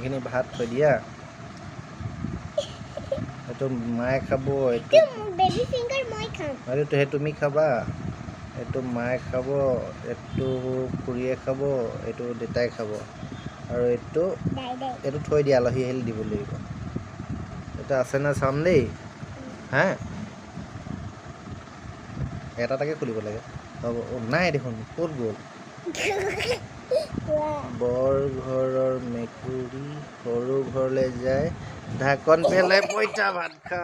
ইমানখিনি ভাত থৈ দিয়া এইটো মায়ে খাব এইটো বেবি ফিংগাৰ মই খাম এইটো সেই তুমি খাবা এইটো মায়ে খাব এইটো খুৰীয়ে খাব এইটো দেউতাই খাব আৰু এইটো এইটো থৈ দিয়া আলহী আহিলে দিব লাগিব এইটো আছে না চাম দেই হা এটা তাকে খুলিব লাগে হ'ব নাই দেখোন ক'ত গ'ল বৰ ঘৰৰ মেকুৰী সৰু ঘৰলৈ যায় ঢাকন পেলাই পইতা ভাত খা